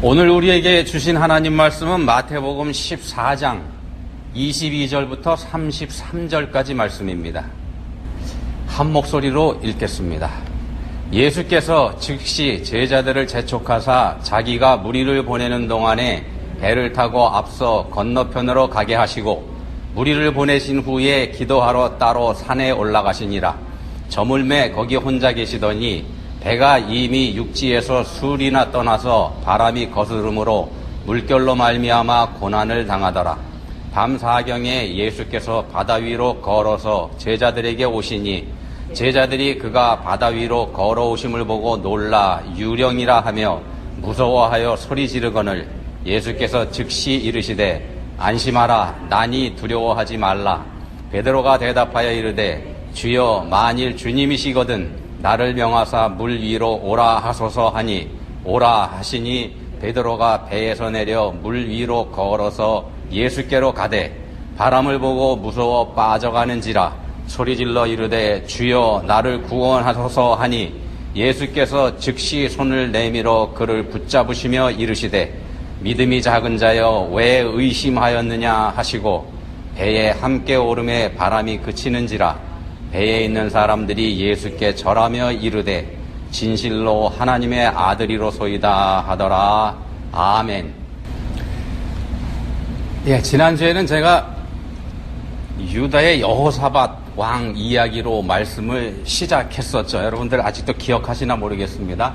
오늘 우리에게 주신 하나님 말씀은 마태복음 14장 22절부터 33절까지 말씀입니다. 한 목소리로 읽겠습니다. 예수께서 즉시 제자들을 재촉하사 자기가 무리를 보내는 동안에 배를 타고 앞서 건너편으로 가게 하시고 무리를 보내신 후에 기도하러 따로 산에 올라가시니라. 저물매 거기 혼자 계시더니 배가 이미 육지에서 술이나 떠나서 바람이 거스름으로 물결로 말미암아 고난을 당하더라. 밤 사경에 예수께서 바다 위로 걸어서 제자들에게 오시니 제자들이 그가 바다 위로 걸어오심을 보고 놀라 유령이라 하며 무서워하여 소리 지르거늘 예수께서 즉시 이르시되 안심하라 나니 두려워하지 말라. 베드로가 대답하여 이르되 주여 만일 주님이시거든 나를 명하사 물 위로 오라 하소서 하니 오라 하시니 베드로가 배에서 내려 물 위로 걸어서 예수께로 가되 바람을 보고 무서워 빠져가는지라 소리질러 이르되 주여 나를 구원하소서 하니 예수께서 즉시 손을 내밀어 그를 붙잡으시며 이르시되 믿음이 작은 자여 왜 의심하였느냐 하시고 배에 함께 오름에 바람이 그치는지라. 배에 있는 사람들이 예수께 절하며 이르되 진실로 하나님의 아들이로소이다 하더라. 아멘. 지난주에는 제가 유다의 여호사밧 왕 이야기로 말씀을 시작했었죠. 여러분들 아직도 기억하시나 모르겠습니다.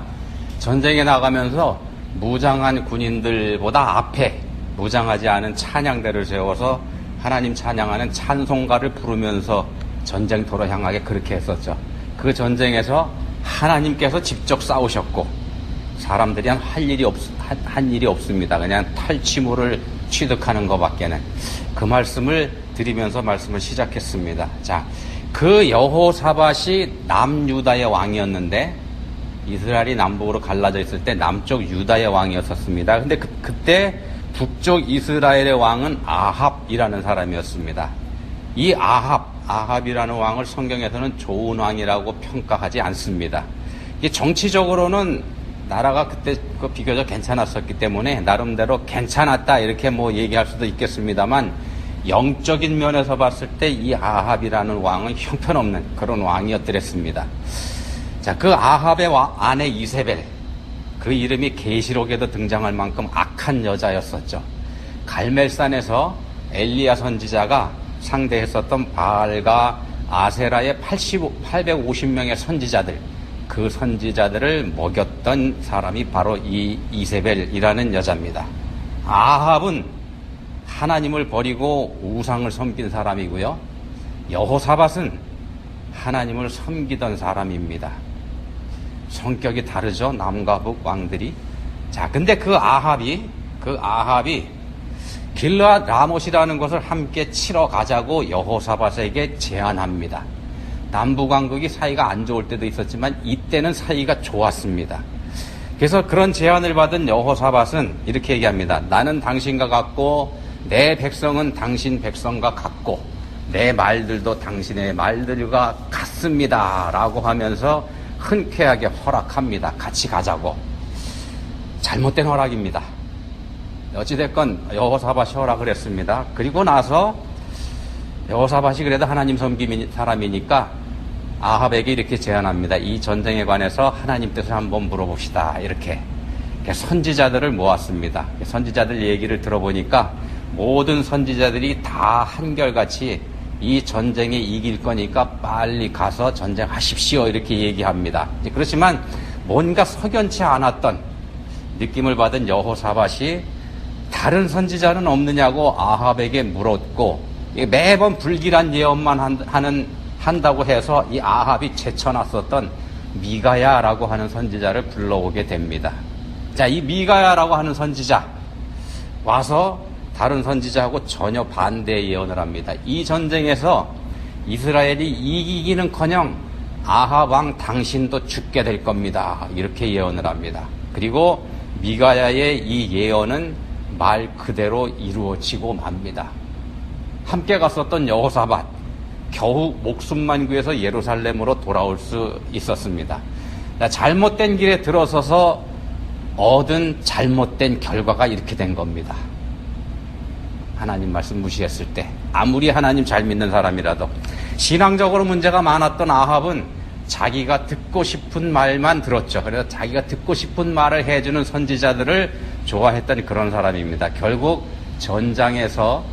전쟁에 나가면서 무장한 군인들보다 앞에 무장하지 않은 찬양대를 세워서 하나님 찬양하는 찬송가를 부르면서 전쟁터로 향하게 그렇게 했었죠. 그 전쟁에서 하나님께서 직접 싸우셨고 사람들이 한 일이 없습니다. 그냥 탈취물을 취득하는 것밖에는. 그 말씀을 드리면서 말씀을 시작했습니다. 자, 그 여호사밧이 남유다의 왕이었는데 이스라엘이 남북으로 갈라져 있을 때 남쪽 유다의 왕이었었습니다. 근데 그때 북쪽 이스라엘의 왕은 아합이라는 사람이었습니다. 이 아합이라는 왕을 성경에서는 좋은 왕이라고 평가하지 않습니다. 이게 정치적으로는 나라가 그때 비교적 괜찮았었기 때문에 나름대로 괜찮았다 이렇게 얘기할 수도 있겠습니다만 영적인 면에서 봤을 때 이 아합이라는 왕은 형편없는 그런 왕이었더랬습니다. 자, 그 아합의 아내 이세벨, 그 이름이 계시록에도 등장할 만큼 악한 여자였었죠. 갈멜산에서 엘리야 선지자가 상대했었던 바알과 아세라의 850명의 선지자들, 그 선지자들을 먹였던 사람이 바로 이 이세벨이라는 여자입니다. 아합은 하나님을 버리고 우상을 섬긴 사람이고요. 여호사밧은 하나님을 섬기던 사람입니다. 성격이 다르죠. 남과 북 왕들이. 자, 근데 그 아합이 길르앗 라못이라는 것을 함께 치러 가자고 여호사밧에게 제안합니다. 남북왕국이 사이가 안 좋을 때도 있었지만 이때는 사이가 좋았습니다. 그래서 그런 제안을 받은 여호사밧은 이렇게 얘기합니다. 나는 당신과 같고 내 백성은 당신 백성과 같고 내 말들도 당신의 말들과 같습니다 라고 하면서 흔쾌하게 허락합니다. 같이 가자고. 잘못된 허락입니다. 어찌됐건 여호사밧이 허락을 했습니다. 그리고 나서 여호사밧이 그래도 하나님 섬기는 사람이니까 아합에게 이렇게 제안합니다. 이 전쟁에 관해서 하나님 뜻을 한번 물어봅시다. 이렇게 선지자들을 모았습니다. 선지자들 얘기를 들어보니까 모든 선지자들이 다 한결같이 이 전쟁에 이길 거니까 빨리 가서 전쟁하십시오. 이렇게 얘기합니다. 그렇지만 뭔가 석연치 않았던 느낌을 받은 여호사밧이 다른 선지자는 없느냐고 아합에게 물었고 매번 불길한 예언만 한다고 해서 이 아합이 제쳐놨었던 미가야라고 하는 선지자를 불러오게 됩니다. 자, 이 미가야라고 하는 선지자 와서 다른 선지자하고 전혀 반대의 예언을 합니다. 이 전쟁에서 이스라엘이 이기기는커녕 아합 왕 당신도 죽게 될 겁니다. 이렇게 예언을 합니다. 그리고 미가야의 이 예언은 말 그대로 이루어지고 맙니다. 함께 갔었던 여호사밧 겨우 목숨만 구해서 예루살렘으로 돌아올 수 있었습니다. 잘못된 길에 들어서서 얻은 잘못된 결과가 이렇게 된 겁니다. 하나님 말씀 무시했을 때, 아무리 하나님 잘 믿는 사람이라도. 신앙적으로 문제가 많았던 아합은 자기가 듣고 싶은 말만 들었죠. 그래서 자기가 듣고 싶은 말을 해주는 선지자들을 좋아했던 그런 사람입니다. 결국 전장에서,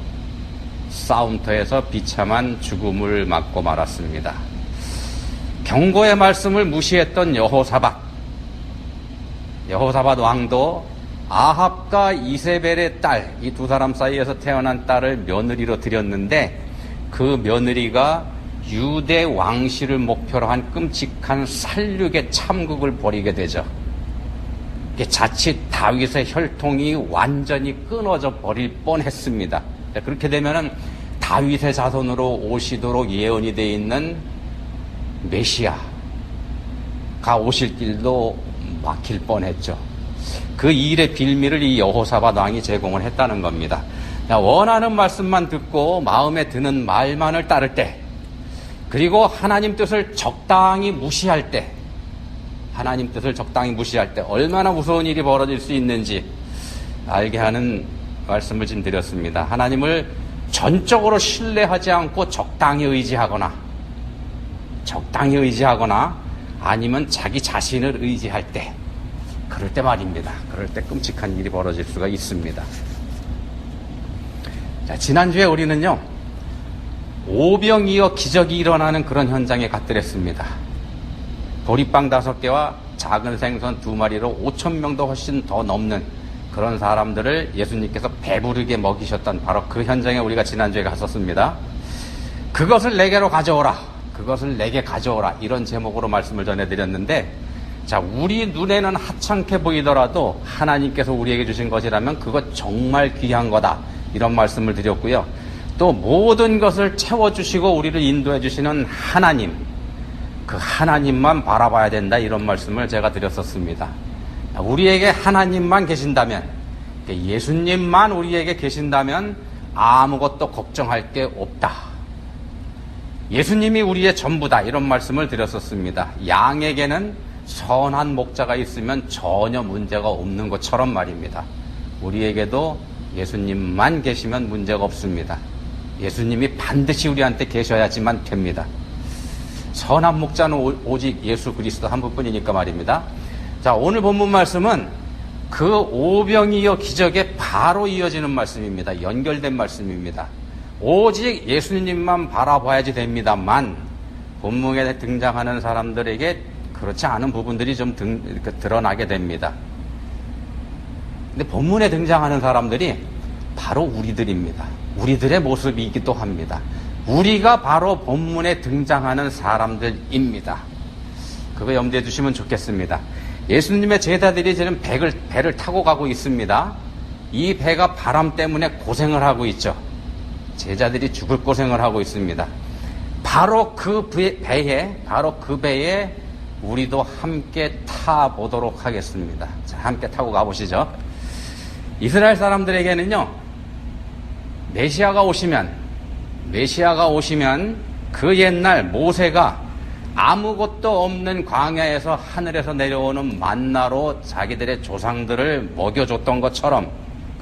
싸움터에서 비참한 죽음을 맞고 말았습니다. 경고의 말씀을 무시했던 여호사밧 왕도 아합과 이세벨의 딸, 이 두 사람 사이에서 태어난 딸을 며느리로 들였는데, 그 며느리가 유대 왕실을 목표로 한 끔찍한 살육의 참극을 벌이게 되죠. 자칫 다윗의 혈통이 완전히 끊어져 버릴 뻔했습니다. 그렇게 되면은 다윗의 자손으로 오시도록 예언이 되어 있는 메시아가 오실 길도 막힐 뻔했죠. 그 일의 빌미를 이 여호사밧 왕이 제공을 했다는 겁니다. 원하는 말씀만 듣고 마음에 드는 말만을 따를 때, 그리고 하나님 뜻을 적당히 무시할 때, 얼마나 무서운 일이 벌어질 수 있는지 알게 하는 말씀을 지금 드렸습니다. 하나님을 전적으로 신뢰하지 않고 적당히 의지하거나 아니면 자기 자신을 의지할 때, 그럴 때 말입니다. 그럴 때 끔찍한 일이 벌어질 수가 있습니다. 자, 지난주에 우리는요, 오병이어 기적이 일어나는 그런 현장에 갓들했습니다. 보리빵 5개와 작은 생선 2마리로 5,000명도 훨씬 더 넘는 그런 사람들을 예수님께서 배부르게 먹이셨던 바로 그 현장에 우리가 지난주에 갔었습니다. 그것을 내게로 가져오라. 이런 제목으로 말씀을 전해드렸는데, 자, 우리 눈에는 하찮게 보이더라도 하나님께서 우리에게 주신 것이라면 그것 정말 귀한 거다. 이런 말씀을 드렸고요. 또 모든 것을 채워주시고 우리를 인도해 주시는 하나님, 그 하나님만 바라봐야 된다. 이런 말씀을 제가 드렸었습니다. 우리에게 하나님만 계신다면, 예수님만 우리에게 계신다면 아무것도 걱정할 게 없다. 예수님이 우리의 전부다. 이런 말씀을 드렸었습니다. 양에게는 선한 목자가 있으면 전혀 문제가 없는 것처럼 말입니다. 우리에게도 예수님만 계시면 문제가 없습니다. 예수님이 반드시 우리한테 계셔야지만 됩니다. 선한 목자는 오직 예수 그리스도 한 분뿐이니까 말입니다. 자, 오늘 본문 말씀은 그 오병이어 기적에 바로 이어지는 말씀입니다. 연결된 말씀입니다. 오직 예수님만 바라봐야지 됩니다만, 본문에 등장하는 사람들에게 그렇지 않은 부분들이 좀 드러나게 됩니다. 근데 본문에 등장하는 사람들이 바로 우리들입니다. 우리들의 모습이기도 합니다. 우리가 바로 본문에 등장하는 사람들입니다. 그거 염두에 두시면 좋겠습니다. 예수님의 제자들이 지금 배를 타고 가고 있습니다. 이 배가 바람 때문에 고생을 하고 있죠. 제자들이 죽을 고생을 하고 있습니다. 바로 그 배에 우리도 함께 타보도록 하겠습니다. 자, 함께 타고 가보시죠. 이스라엘 사람들에게는요, 메시아가 오시면 그 옛날 모세가 아무것도 없는 광야에서 하늘에서 내려오는 만나로 자기들의 조상들을 먹여줬던 것처럼,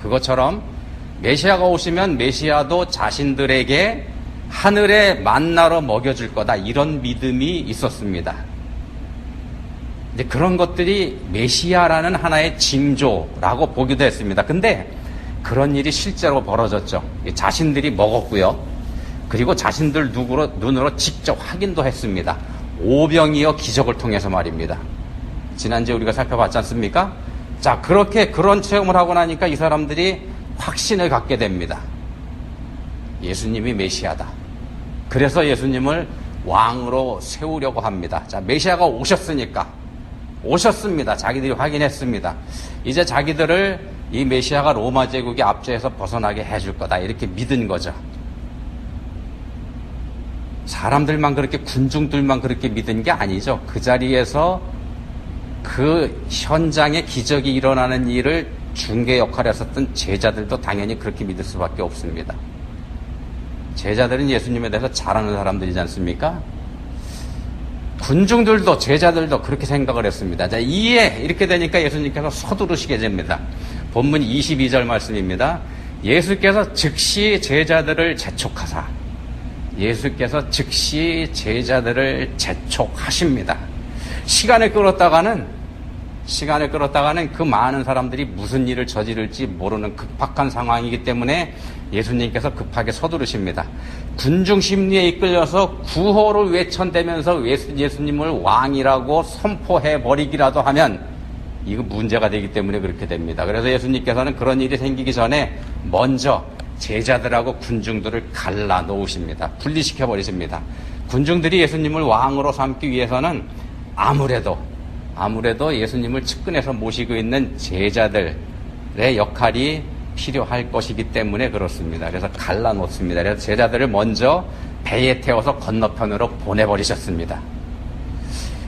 그것처럼 메시아가 오시면 메시아도 자신들에게 하늘의 만나로 먹여줄 거다. 이런 믿음이 있었습니다. 이제 그런 것들이 메시아라는 하나의 징조라고 보기도 했습니다. 근데 그런 일이 실제로 벌어졌죠. 자신들이 먹었고요. 그리고 자신들 눈으로 직접 확인도 했습니다. 오병이어 기적을 통해서 말입니다. 지난주에 우리가 살펴봤지 않습니까? 자, 그런 체험을 하고 나니까 이 사람들이 확신을 갖게 됩니다. 예수님이 메시아다. 그래서 예수님을 왕으로 세우려고 합니다. 자, 메시아가 오셨습니다. 자기들이 확인했습니다. 이제 자기들을 이 메시아가 로마 제국의 압제에서 벗어나게 해줄 거다. 이렇게 믿은 거죠. 사람들만 그렇게, 군중들만 그렇게 믿은 게 아니죠. 그 자리에서 그 현장에 기적이 일어나는 일을 중개 역할을 했었던 제자들도 당연히 그렇게 믿을 수밖에 없습니다. 제자들은 예수님에 대해서 잘 아는 사람들이지 않습니까? 군중들도 제자들도 그렇게 생각을 했습니다. 자, 이에 이렇게 되니까 예수님께서 서두르시게 됩니다. 본문 22절 말씀입니다. 예수께서 즉시 제자들을 재촉하사 예수께서 즉시 제자들을 재촉하십니다. 시간을 끌었다가는 그 많은 사람들이 무슨 일을 저지를지 모르는 급박한 상황이기 때문에 예수님께서 급하게 서두르십니다. 군중 심리에 이끌려서 구호를 외쳐대면서 예수님을 왕이라고 선포해버리기라도 하면 이거 문제가 되기 때문에 그렇게 됩니다. 그래서 예수님께서는 그런 일이 생기기 전에 먼저 제자들하고 군중들을 갈라놓으십니다. 분리시켜버리십니다. 군중들이 예수님을 왕으로 삼기 위해서는 아무래도 예수님을 측근에서 모시고 있는 제자들의 역할이 필요할 것이기 때문에 그렇습니다. 그래서 갈라놓습니다. 그래서 제자들을 먼저 배에 태워서 건너편으로 보내버리셨습니다.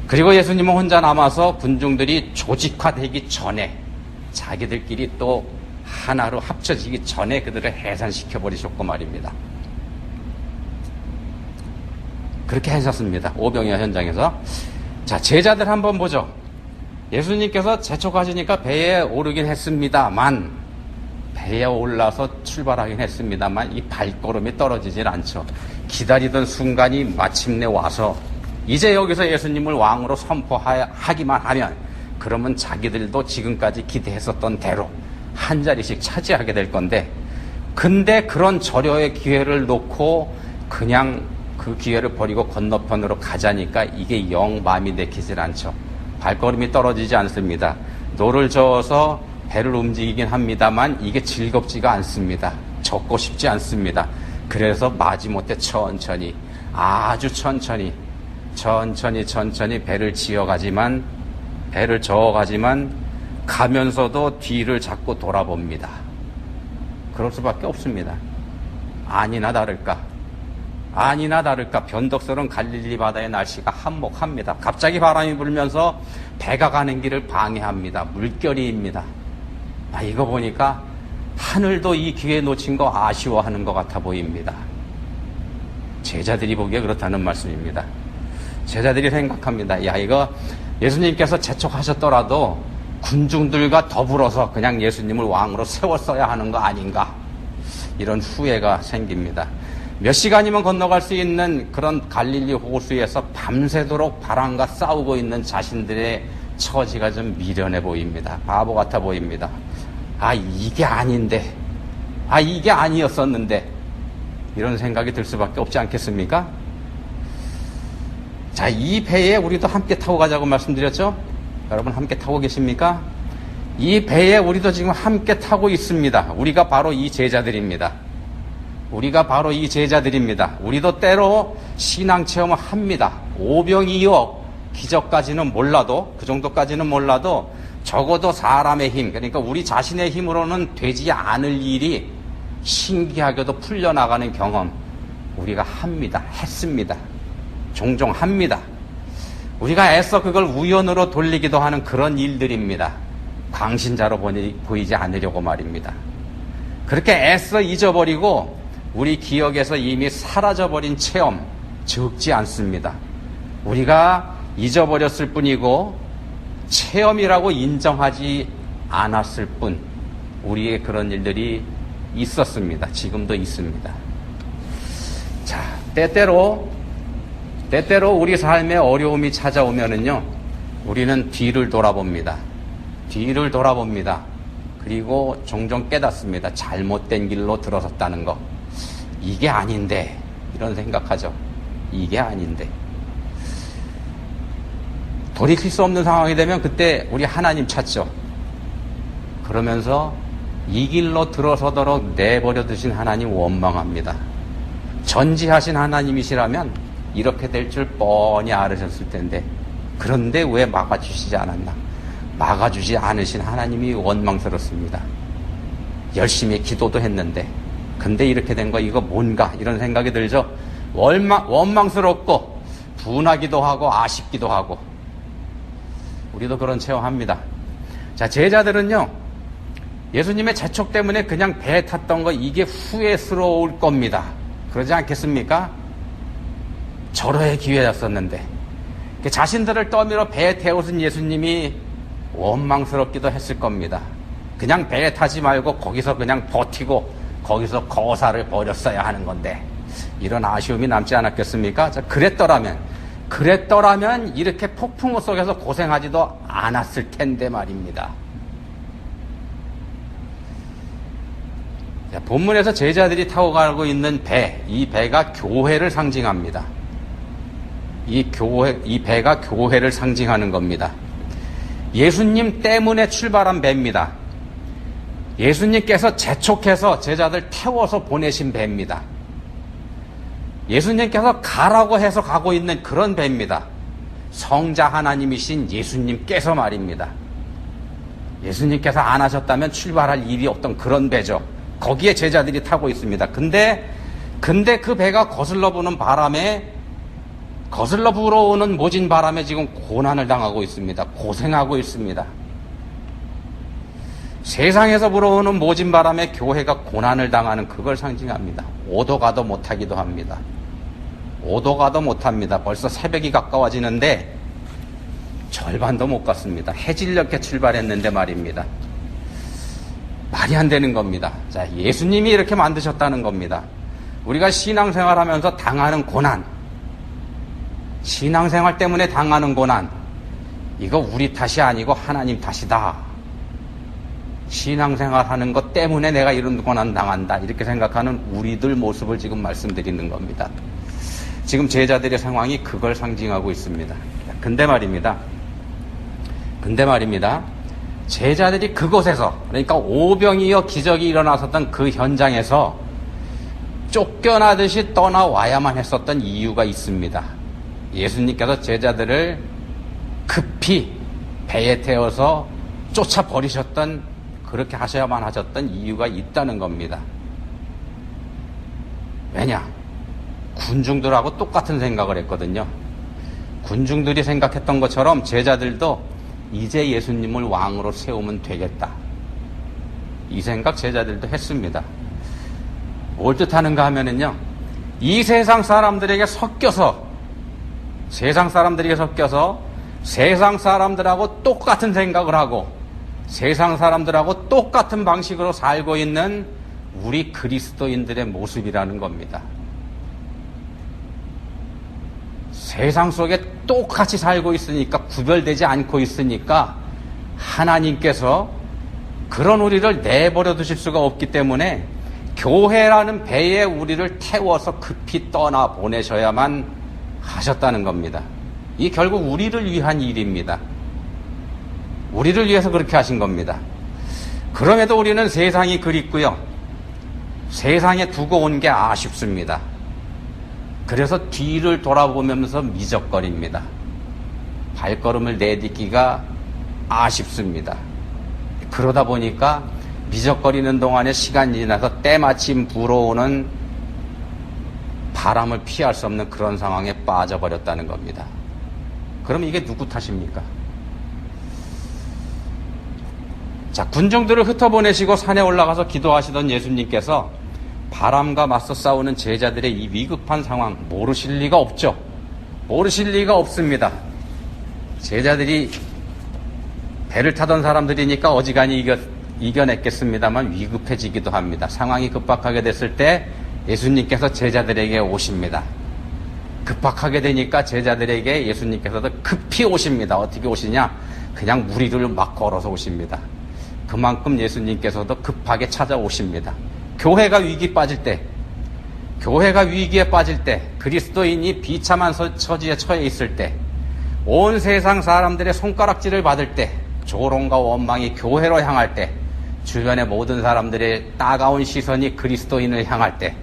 그리고 예수님은 혼자 남아서 군중들이 조직화되기 전에 자기들끼리 또 하나로 합쳐지기 전에 그들을 해산시켜버리셨고 말입니다. 그렇게 하셨습니다. 오병이어 현장에서. 자, 제자들 한번 보죠. 예수님께서 재촉하시니까 배에 오르긴 했습니다만, 배에 올라서 출발하긴 했습니다만 이 발걸음이 떨어지질 않죠. 기다리던 순간이 마침내 와서 이제 여기서 예수님을 왕으로 선포하기만 하면 그러면 자기들도 지금까지 기대했었던 대로 한 자리씩 차지하게 될 건데, 근데 그런 절호의 기회를 놓고 그냥 그 기회를 버리고 건너편으로 가자니까 이게 영 마음이 내키질 않죠. 발걸음이 떨어지지 않습니다. 노를 저어서 배를 움직이긴 합니다만 이게 즐겁지가 않습니다. 젓고 싶지 않습니다. 그래서 마지못해 천천히, 아주 천천히 배를 저어가지만 가면서도 뒤를 자꾸 돌아봅니다. 그럴 수밖에 없습니다. 아니나 다를까 변덕스러운 갈릴리 바다의 날씨가 한몫합니다. 갑자기 바람이 불면서 배가 가는 길을 방해합니다. 물결이입니다. 이거 보니까 하늘도 이 기회 놓친 거 아쉬워하는 것 같아 보입니다. 제자들이 보기에 그렇다는 말씀입니다. 제자들이 생각합니다. 이거 예수님께서 재촉하셨더라도 군중들과 더불어서 그냥 예수님을 왕으로 세웠어야 하는 거 아닌가, 이런 후회가 생깁니다. 몇 시간이면 건너갈 수 있는 그런 갈릴리 호수에서 밤새도록 바람과 싸우고 있는 자신들의 처지가 좀 미련해 보입니다. 바보 같아 보입니다. 이게 아닌데, 이게 아니었었는데, 이런 생각이 들 수밖에 없지 않겠습니까? 자, 이 배에 우리도 함께 타고 가자고 말씀드렸죠? 여러분 함께 타고 계십니까? 이 배에 우리도 지금 함께 타고 있습니다. 우리가 바로 이 제자들입니다. 우리도 때로 신앙 체험을 합니다. 오병이어 기적까지는 몰라도, 그 정도까지는 몰라도 적어도 사람의 힘, 그러니까 우리 자신의 힘으로는 되지 않을 일이 신기하게도 풀려나가는 경험 우리가 했습니다. 종종 합니다. 우리가 애써 그걸 우연으로 돌리기도 하는 그런 일들입니다. 광신자로 보이지 않으려고 말입니다. 그렇게 애써 잊어버리고 우리 기억에서 이미 사라져버린 체험 적지 않습니다. 우리가 잊어버렸을 뿐이고 체험이라고 인정하지 않았을 뿐 우리의 그런 일들이 있었습니다. 지금도 있습니다. 자, 때때로 우리 삶에 어려움이 찾아오면은요, 우리는 뒤를 돌아봅니다. 그리고 종종 깨닫습니다. 잘못된 길로 들어섰다는 거. 이게 아닌데, 이런 생각하죠. 이게 아닌데. 돌이킬 수 없는 상황이 되면 그때 우리 하나님 찾죠. 그러면서 이 길로 들어서도록 내버려 두신 하나님 원망합니다. 전지하신 하나님이시라면 이렇게 될 줄 뻔히 알으셨을 텐데, 그런데 왜 막아주시지 않았나? 막아주지 않으신 하나님이 원망스럽습니다. 열심히 기도도 했는데, 근데 이렇게 된 거 이거 뭔가, 이런 생각이 들죠. 원망스럽고 분하기도 하고 아쉽기도 하고. 우리도 그런 체험합니다. 자, 제자들은요, 예수님의 재촉 때문에 그냥 배에 탔던 거 이게 후회스러울 겁니다. 그러지 않겠습니까? 절호의 기회였었는데. 자신들을 떠밀어 배에 태우신 예수님이 원망스럽기도 했을 겁니다. 그냥 배에 타지 말고 거기서 그냥 버티고 거기서 거사를 벌였어야 하는 건데 이런 아쉬움이 남지 않았겠습니까? 그랬더라면 이렇게 폭풍우 속에서 고생하지도 않았을 텐데 말입니다. 자, 본문에서 제자들이 타고 가고 있는 배, 이 배가 교회를 상징합니다. 이 배가 교회를 상징하는 겁니다. 예수님 때문에 출발한 배입니다. 예수님께서 재촉해서 제자들 태워서 보내신 배입니다. 예수님께서 가라고 해서 가고 있는 그런 배입니다. 성자 하나님이신 예수님께서 말입니다. 예수님께서 안 하셨다면 출발할 일이 없던 그런 배죠. 거기에 제자들이 타고 있습니다. 근데 그 배가 거슬러 불어오는 모진 바람에 지금 고난을 당하고 있습니다. 고생하고 있습니다. 세상에서 불어오는 모진 바람에 교회가 고난을 당하는 그걸 상징합니다. 오도 가도 못하기도 합니다. 오도 가도 못합니다. 벌써 새벽이 가까워지는데 절반도 못 갔습니다. 해질녘에 출발했는데 말입니다. 말이 안 되는 겁니다. 자, 예수님이 이렇게 만드셨다는 겁니다. 우리가 신앙생활 하면서 당하는 고난, 신앙생활 때문에 당하는 고난, 이거 우리 탓이 아니고 하나님 탓이다. 신앙생활 하는 것 때문에 내가 이런 고난 당한다. 이렇게 생각하는 우리들 모습을 지금 말씀드리는 겁니다. 지금 제자들의 상황이 그걸 상징하고 있습니다. 근데 말입니다. 제자들이 그곳에서, 그러니까 오병이어 기적이 일어났었던 그 현장에서 쫓겨나듯이 떠나와야만 했었던 이유가 있습니다. 예수님께서 제자들을 급히 배에 태워서 쫓아버리셨던, 그렇게 하셔야만 하셨던 이유가 있다는 겁니다. 왜냐? 군중들하고 똑같은 생각을 했거든요. 군중들이 생각했던 것처럼 제자들도 이제 예수님을 왕으로 세우면 되겠다. 이 생각 제자들도 했습니다. 뭘 뜻하는가 하면은요, 이 세상 사람들에게 섞여서 세상 사람들하고 똑같은 생각을 하고 세상 사람들하고 똑같은 방식으로 살고 있는 우리 그리스도인들의 모습이라는 겁니다. 세상 속에 똑같이 살고 있으니까, 구별되지 않고 있으니까 하나님께서 그런 우리를 내버려 두실 수가 없기 때문에 교회라는 배에 우리를 태워서 급히 떠나 보내셔야만 하셨다는 겁니다. 이 결국 우리를 위한 일입니다. 우리를 위해서 그렇게 하신 겁니다. 그럼에도 우리는 세상이 그립고요, 세상에 두고 온 게 아쉽습니다. 그래서 뒤를 돌아보면서 미적거립니다. 발걸음을 내딛기가 아쉽습니다. 그러다 보니까 미적거리는 동안에 시간이 지나서 때마침 불어오는 바람을 피할 수 없는 그런 상황에 빠져버렸다는 겁니다. 그럼 이게 누구 탓입니까? 자, 군중들을 흩어보내시고 산에 올라가서 기도하시던 예수님께서 바람과 맞서 싸우는 제자들의 이 위급한 상황 모르실 리가 없죠. 모르실 리가 없습니다. 제자들이 배를 타던 사람들이니까 어지간히 이겨냈겠습니다만 위급해지기도 합니다. 상황이 급박하게 됐을 때 예수님께서 제자들에게 오십니다. 급박하게 되니까 제자들에게 예수님께서도 급히 오십니다. 어떻게 오시냐? 그냥 무리를 막 걸어서 오십니다. 그만큼 예수님께서도 급하게 찾아오십니다. 교회가 위기에 빠질 때, 그리스도인이 비참한 처지에 처해 있을 때, 온 세상 사람들의 손가락질을 받을 때, 조롱과 원망이 교회로 향할 때, 주변의 모든 사람들의 따가운 시선이 그리스도인을 향할 때,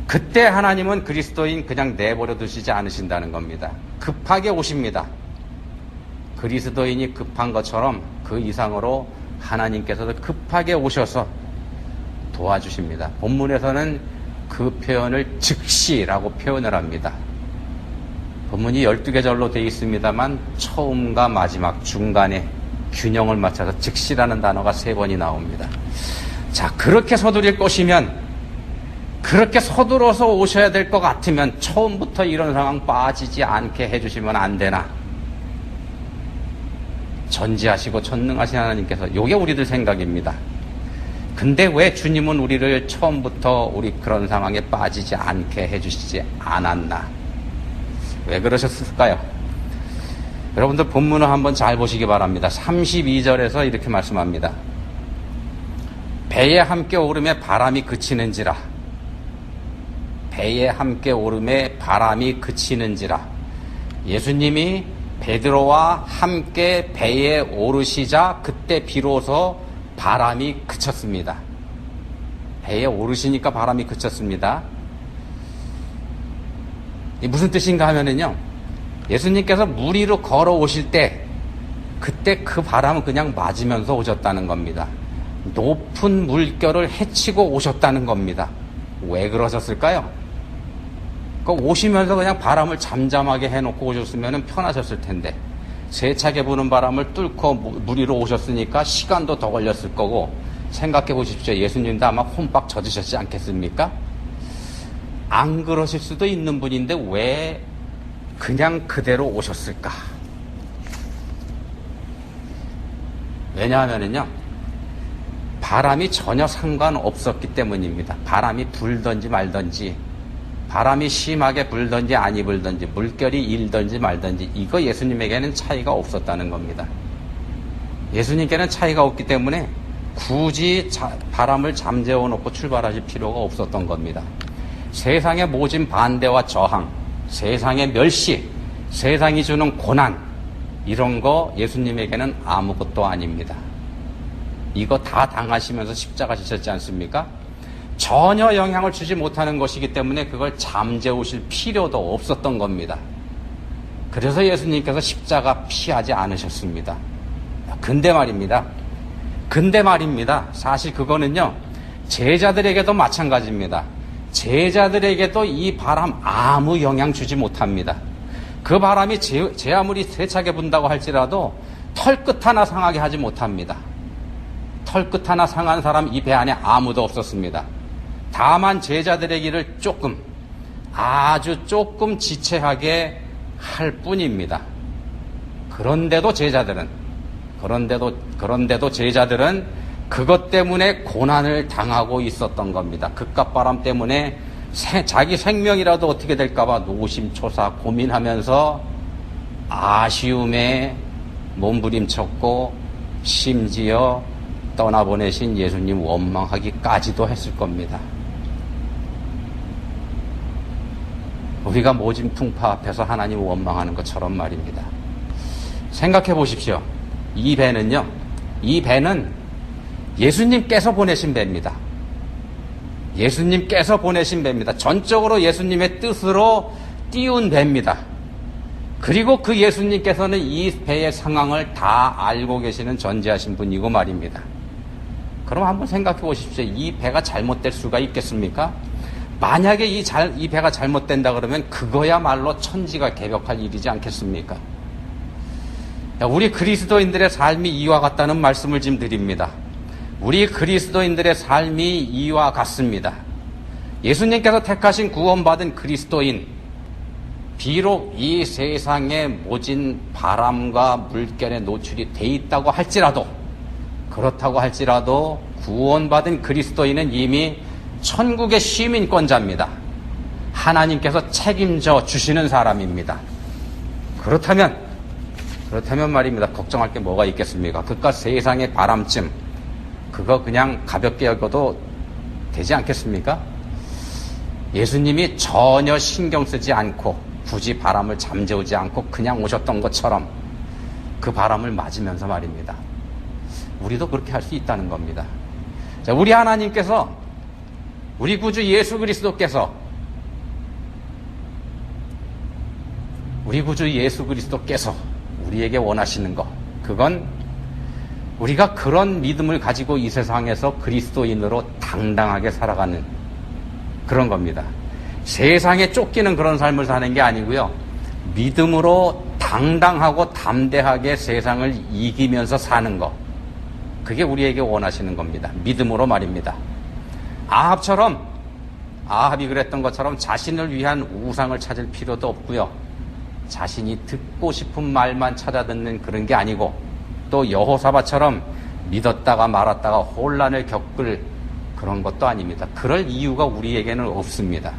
그때 하나님은 그리스도인 그냥 내버려 두시지 않으신다는 겁니다. 급하게 오십니다. 그리스도인이 급한 것처럼 그 이상으로 하나님께서도 급하게 오셔서 도와주십니다. 본문에서는 그 표현을 즉시라고 표현을 합니다. 본문이 12계절로 되어 있습니다만 처음과 마지막 중간에 균형을 맞춰서 즉시라는 단어가 3번이 나옵니다. 자, 그렇게 서두릴 것이면, 그렇게 서둘러서 오셔야 될 것 같으면 처음부터 이런 상황 빠지지 않게 해주시면 안 되나? 전지하시고 전능하신 하나님께서, 요게 우리들 생각입니다. 근데 왜 주님은 우리를 처음부터 우리 그런 상황에 빠지지 않게 해주시지 않았나? 왜 그러셨을까요? 여러분들 본문을 한번 잘 보시기 바랍니다. 32절에서 이렇게 말씀합니다. 배에 함께 오름에 바람이 그치는지라. 배에 함께 오름에 바람이 그치는지라. 예수님이 베드로와 함께 배에 오르시자 그때 비로소 바람이 그쳤습니다. 배에 오르시니까 바람이 그쳤습니다. 무슨 뜻인가 하면은요, 예수님께서 물 위로 걸어오실 때 그때 그 바람은 그냥 맞으면서 오셨다는 겁니다. 높은 물결을 헤치고 오셨다는 겁니다. 왜 그러셨을까요? 오시면서 그냥 바람을 잠잠하게 해놓고 오셨으면 편하셨을 텐데, 세차게 부는 바람을 뚫고 물 위로 오셨으니까 시간도 더 걸렸을 거고, 생각해 보십시오. 예수님도 아마 혼박 젖으셨지 않겠습니까? 안 그러실 수도 있는 분인데 왜 그냥 그대로 오셨을까? 왜냐하면요, 바람이 전혀 상관없었기 때문입니다. 바람이 불든지 말든지, 바람이 심하게 불든지 아니 불든지, 물결이 일든지 말든지, 이거 예수님에게는 차이가 없었다는 겁니다. 예수님께는 차이가 없기 때문에 굳이 바람을 잠재워 놓고 출발하실 필요가 없었던 겁니다. 세상의 모진 반대와 저항, 세상의 멸시, 세상이 주는 고난, 이런 거 예수님에게는 아무것도 아닙니다. 이거 다 당하시면서 십자가 지셨지 않습니까? 전혀 영향을 주지 못하는 것이기 때문에 그걸 잠재우실 필요도 없었던 겁니다. 그래서 예수님께서 십자가 피하지 않으셨습니다. 근데 말입니다. 사실 그거는요, 제자들에게도 마찬가지입니다. 제자들에게도 이 바람 아무 영향 주지 못합니다. 그 바람이 제 아무리 세차게 분다고 할지라도 털끝 하나 상하게 하지 못합니다. 털끝 하나 상한 사람 이 배 안에 아무도 없었습니다. 다만 제자들의 길을 아주 조금 지체하게 할 뿐입니다. 그런데도 제자들은 그것 때문에 고난을 당하고 있었던 겁니다. 극값바람 때문에 자기 생명이라도 어떻게 될까봐 노심초사 고민하면서 아쉬움에 몸부림쳤고, 심지어 떠나보내신 예수님 원망하기까지도 했을 겁니다. 우리가 모진 풍파 앞에서 하나님 원망하는 것처럼 말입니다. 생각해 보십시오. 이 배는 예수님께서 보내신 배입니다. 예수님께서 보내신 배입니다. 전적으로 예수님의 뜻으로 띄운 배입니다. 그리고 그 예수님께서는 이 배의 상황을 다 알고 계시는 전지하신 분이고 말입니다. 그럼 한번 생각해 보십시오. 이 배가 잘못될 수가 있겠습니까? 만약에 이 배가 잘못된다 그러면 그거야말로 천지가 개벽할 일이지 않겠습니까? 우리 그리스도인들의 삶이 이와 같다는 말씀을 지금 드립니다. 우리 그리스도인들의 삶이 이와 같습니다. 예수님께서 택하신 구원받은 그리스도인, 비록 이 세상에 모진 바람과 물결에 노출이 돼 있다고 할지라도, 그렇다고 할지라도 구원받은 그리스도인은 이미 천국의 시민권자입니다. 하나님께서 책임져 주시는 사람입니다. 그렇다면 말입니다. 걱정할 게 뭐가 있겠습니까? 그깟 세상의 바람쯤, 그거 그냥 가볍게 여겨도 되지 않겠습니까? 예수님이 전혀 신경 쓰지 않고 굳이 바람을 잠재우지 않고 그냥 오셨던 것처럼 그 바람을 맞으면서 말입니다. 우리도 그렇게 할 수 있다는 겁니다. 자, 우리 하나님께서, 우리 구주 예수 그리스도께서 우리에게 원하시는 것, 그건 우리가 그런 믿음을 가지고 이 세상에서 그리스도인으로 당당하게 살아가는 그런 겁니다. 세상에 쫓기는 그런 삶을 사는 게 아니고요, 믿음으로 당당하고 담대하게 세상을 이기면서 사는 것, 그게 우리에게 원하시는 겁니다. 믿음으로 말입니다. 아합이 그랬던 것처럼 자신을 위한 우상을 찾을 필요도 없고요, 자신이 듣고 싶은 말만 찾아 듣는 그런 게 아니고 또 여호사밧처럼 믿었다가 말았다가 혼란을 겪을 그런 것도 아닙니다. 그럴 이유가 우리에게는 없습니다.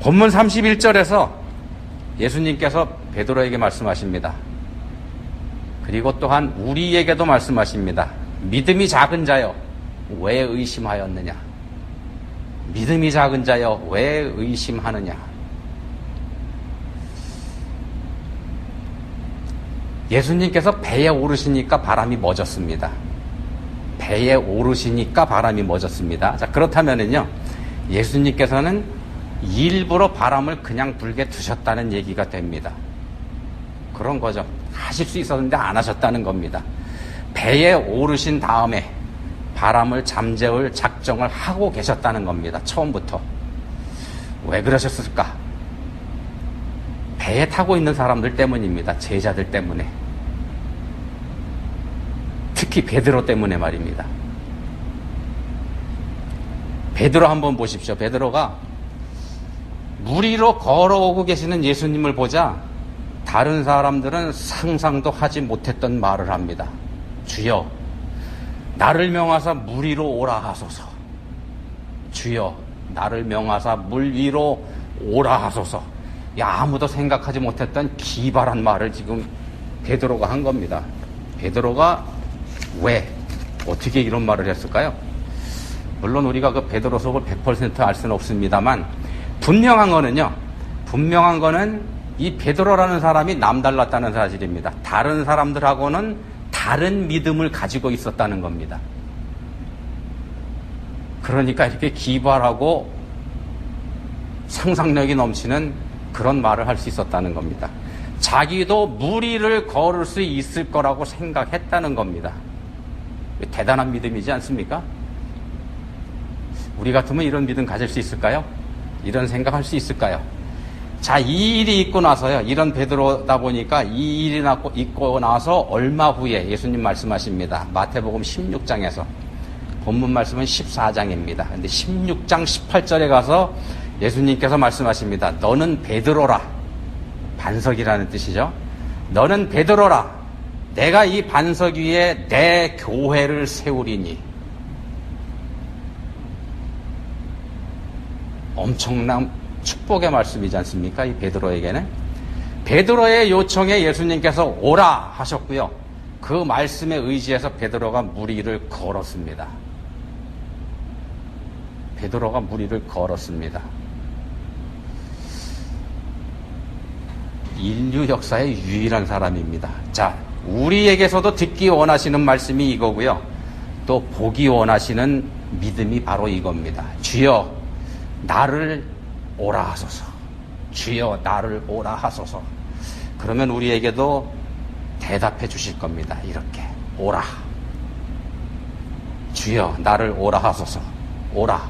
본문 31절에서 예수님께서 베드로에게 말씀하십니다. 그리고 또한 우리에게도 말씀하십니다. 믿음이 작은 자여 왜 의심하였느냐? 믿음이 작은 자여 왜 의심하느냐? 예수님께서 배에 오르시니까 바람이 멎었습니다. 배에 오르시니까 바람이 멎었습니다. 자, 그렇다면은요, 예수님께서는 일부러 바람을 그냥 불게 두셨다는 얘기가 됩니다. 그런 거죠. 하실 수 있었는데 안 하셨다는 겁니다. 배에 오르신 다음에 바람을 잠재울 작정을 하고 계셨다는 겁니다. 처음부터. 왜 그러셨을까? 배에 타고 있는 사람들 때문입니다. 제자들 때문에. 특히 베드로 때문에 말입니다. 베드로 한번 보십시오. 베드로가 물 위로 걸어오고 계시는 예수님을 보자 다른 사람들은 상상도 하지 못했던 말을 합니다. 주여, 나를 명하사 물 위로 오라 하소서. 주여, 나를 명하사 물 위로 오라 하소서. 아무도 생각하지 못했던 기발한 말을 지금 베드로가 한 겁니다. 베드로가 왜, 어떻게 이런 말을 했을까요? 물론 우리가 그 베드로 속을 100% 알 수는 없습니다만 분명한 거는 이 베드로라는 사람이 남달랐다는 사실입니다. 다른 사람들하고는 다른 믿음을 가지고 있었다는 겁니다. 그러니까 이렇게 기발하고 상상력이 넘치는 그런 말을 할 수 있었다는 겁니다. 자기도 물 위를 걸을 수 있을 거라고 생각했다는 겁니다. 대단한 믿음이지 않습니까? 우리 같으면 이런 믿음 가질 수 있을까요? 이런 생각할 수 있을까요? 자, 이 일이 있고 나서요. 이런 베드로다 보니까 이 일이 있고 나서 얼마 후에 예수님 말씀하십니다. 마태복음 16장에서. 본문 말씀은 14장입니다. 근데 16장 18절에 가서 예수님께서 말씀하십니다. 너는 베드로라. 반석이라는 뜻이죠. 너는 베드로라. 내가 이 반석 위에 내 교회를 세우리니. 엄청난 축복의 말씀이지 않습니까? 이 베드로에게는. 베드로의 요청에 예수님께서 오라 하셨고요. 그 말씀에 의지해서 베드로가 물 위를 걸었습니다. 베드로가 물 위를 걸었습니다. 인류 역사의 유일한 사람입니다. 자, 우리에게서도 듣기 원하시는 말씀이 이거고요. 또 보기 원하시는 믿음이 바로 이겁니다. 주여, 나를 오라 하소서. 주여, 나를 오라 하소서. 그러면 우리에게도 대답해 주실 겁니다. 이렇게. 오라. 주여, 나를 오라 하소서. 오라.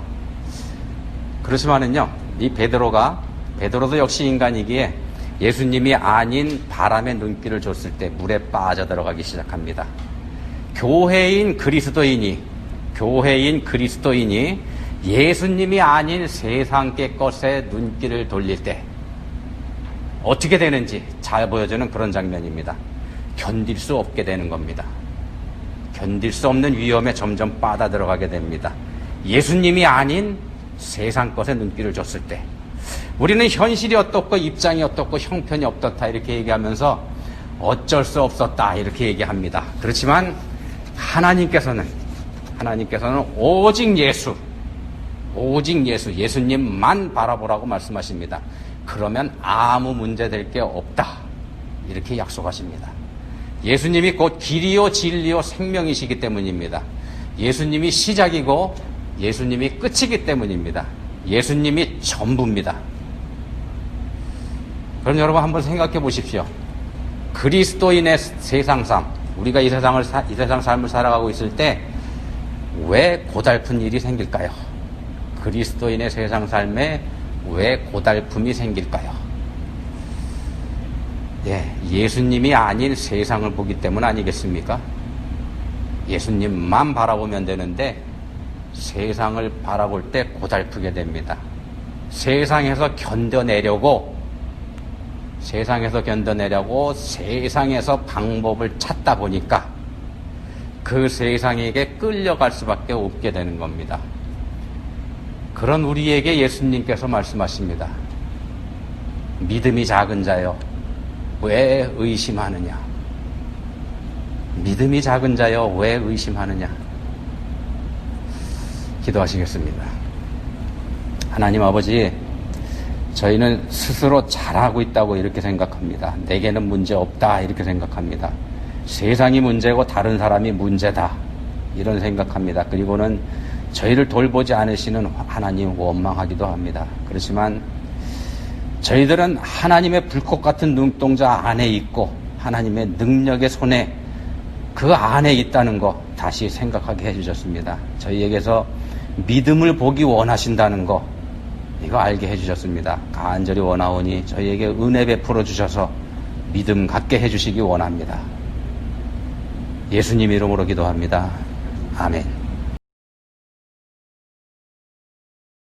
그렇지만은요, 이 베드로도 역시 인간이기에 예수님이 아닌 바람의 눈길을 줬을 때 물에 빠져들어가기 시작합니다. 교회인 그리스도인이 예수님이 아닌 세상의 것에 눈길을 돌릴 때 어떻게 되는지 잘 보여주는 그런 장면입니다. 견딜 수 없게 되는 겁니다. 견딜 수 없는 위험에 점점 빠져들어가게 됩니다. 예수님이 아닌 세상 것에 눈길을 줬을 때 우리는 현실이 어떻고 입장이 어떻고 형편이 어떻다 이렇게 얘기하면서 어쩔 수 없었다 이렇게 얘기합니다. 그렇지만 하나님께서는 오직 예수님만 바라보라고 말씀하십니다. 그러면 아무 문제 될 게 없다 이렇게 약속하십니다. 예수님이 곧 길이요 진리요 생명이시기 때문입니다. 예수님이 시작이고 예수님이 끝이기 때문입니다. 예수님이 전부입니다. 그럼 여러분 한번 생각해 보십시오. 그리스도인의 세상 삶, 우리가 이 세상 삶을 살아가고 있을 때 왜 고달픈 일이 생길까요? 그리스도인의 세상 삶에 왜 고달픔이 생길까요? 예수님이 아닌 세상을 보기 때문 아니겠습니까? 예수님만 바라보면 되는데 세상을 바라볼 때 고달프게 됩니다. 세상에서 견뎌내려고 세상에서 견뎌내려고 세상에서 방법을 찾다 보니까 그 세상에게 끌려갈 수밖에 없게 되는 겁니다. 그런 우리에게 예수님께서 말씀하십니다. 믿음이 작은 자여, 왜 의심하느냐? 믿음이 작은 자여, 왜 의심하느냐? 기도하시겠습니다. 하나님 아버지, 저희는 스스로 잘하고 있다고 이렇게 생각합니다. 내게는 문제 없다 이렇게 생각합니다. 세상이 문제고 다른 사람이 문제다 이런 생각합니다. 그리고는 저희를 돌보지 않으시는 하나님 원망하기도 합니다. 그렇지만 저희들은 하나님의 불꽃 같은 눈동자 안에 있고 하나님의 능력의 손에 그 안에 있다는 거 다시 생각하게 해주셨습니다. 저희에게서 믿음을 보기 원하신다는 거 이거 알게 해주셨습니다. 간절히 원하오니 저희에게 은혜 베풀어 주셔서 믿음 갖게 해주시기 원합니다. 예수님 이름으로 기도합니다. 아멘.